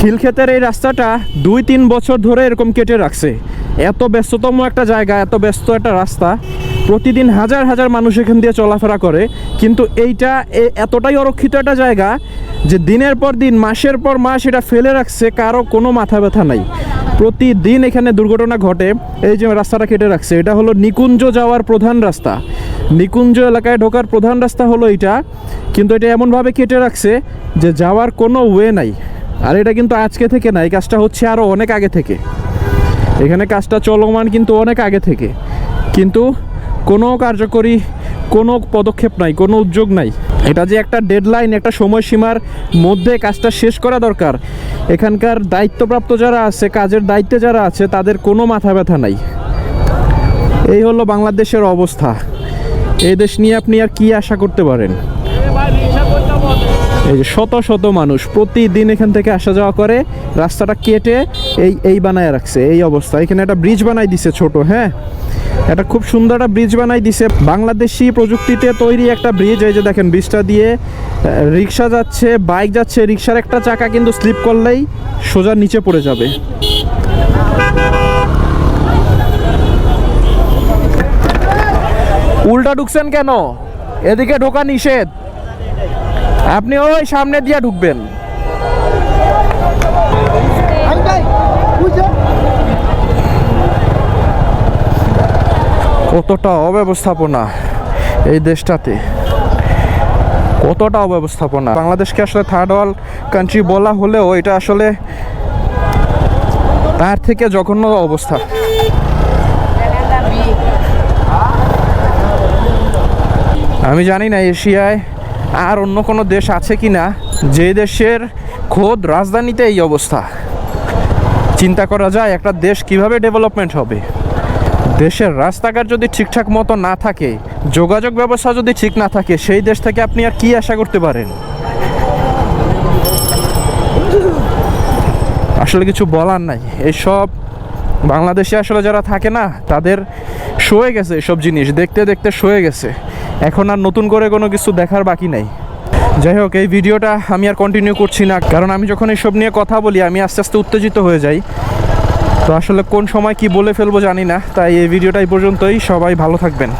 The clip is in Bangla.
খিলক্ষেতের এই রাস্তাটা 2-3 বছর ধরে এরকম কেটে রাখছে। এত ব্যস্ততম একটা জায়গা, এত ব্যস্ত একটা রাস্তা, প্রতিদিন হাজার হাজার মানুষ এখান দিয়ে চলাফেরা করে, কিন্তু এইটা এতটাই অরক্ষিত একটা জায়গা যে দিনের পর দিন, মাসের পর মাস এটা ফেলে রাখছে, কারো কোনো মাথা ব্যথা নাই। প্রতিদিন এখানে দুর্ঘটনা ঘটে। এই যে রাস্তাটা কেটে রাখছে, এটা হলো নিকুঞ্জ যাওয়ার প্রধান রাস্তা, নিকুঞ্জ এলাকায় ঢোকার প্রধান রাস্তা হলো এটা, কিন্তু এটা এমনভাবে কেটে রাখছে যে যাওয়ার কোনো ওয়ে নাই। আর এটা কিন্তু আজকে থেকে না, এই কাজটা হচ্ছে আরও অনেক আগে থেকে। এখানে কাজটা চলমান কিন্তু অনেক আগে থেকে, কিন্তু কোনো কার্যকরী কোনো পদক্ষেপ নাই, কোনো উদ্যোগ নাই। এটা যে একটা ডেডলাইন, একটা সময়সীমার মধ্যে কাজটা শেষ করা দরকার, এখানকার দায়িত্বপ্রাপ্ত যারা আছে, কাজের দায়িত্বে যারা আছে, তাদের কোনো মাথা ব্যথা নাই। এই হলো বাংলাদেশের অবস্থা। এই দেশ নিয়ে আপনি আর কি আশা করতে পারেন? এই যে শত শত মানুষ প্রতিদিন এখান থেকে আসা যাওয়া করে, রাস্তাটা কেটে এই বানায় রাখছে, এই অবস্থা। এখানে একটা ব্রিজ বানাই দিছে ছোট, হ্যাঁ, এটা খুব সুন্দর একটা ব্রিজ বানাই দিছে, বাংলাদেশি প্রযুক্তিতে তৈরি একটা ব্রিজ। এই যে দেখেন, ব্রিজটা দিয়ে রিক্সা যাচ্ছে, বাইক যাচ্ছে, রিক্সার একটা চাকা কিন্তু স্লিপ করলেই সোজা নিচে পড়ে যাবে। উল্টা ঢুকছেন কেন? এদিকে ঢোকা নিষেধ, আপনি ওই সামনে দিয়ে ঢুকবেন। কতটা অব্যবস্থাপনা এই দেশটাতে, কতটা অব্যবস্থাপনা। বাংলাদেশকে আসলে থার্ড ওয়ার্ল্ড কান্ট্রি বলা হলেও এটা আসলে তার থেকে জঘন্য অবস্থা। আমি জানি না এশিয়ায় আর অন্য কোনো দেশ আছে কি না যে দেশের খোদ রাজধানীতে এই অবস্থা। চিন্তা করা যায় একটা দেশ কিভাবে ডেভেলপমেন্ট হবে। দেশের রাস্তাঘাট যদি ঠিকঠাক মতো না থাকে, যোগাযোগ ব্যবস্থা যদি ঠিক না থাকে, সেই দেশ থেকে আপনি আর কি আশা করতে পারেন? আসলে কিছু বলার নাই। এইসব বাংলাদেশে আসলে যারা থাকে না, তাদের সয়ে গেছে এসব জিনিস, দেখতে দেখতে সয়ে গেছে। এখন আর নতুন করে কোনো কিছু দেখার বাকি নাই। যাই হোক, এই ভিডিওটা আমি আর কন্টিনিউ করছি না, কারণ আমি যখন এইসব নিয়ে কথা বলি আমি আস্তে আস্তে উত্তেজিত হয়ে যাই। তো আসলে কোন সময় কি বলে ফেলবো জানি না। তাই এই ভিডিওটা এই পর্যন্তই। সবাই ভালো থাকবেন।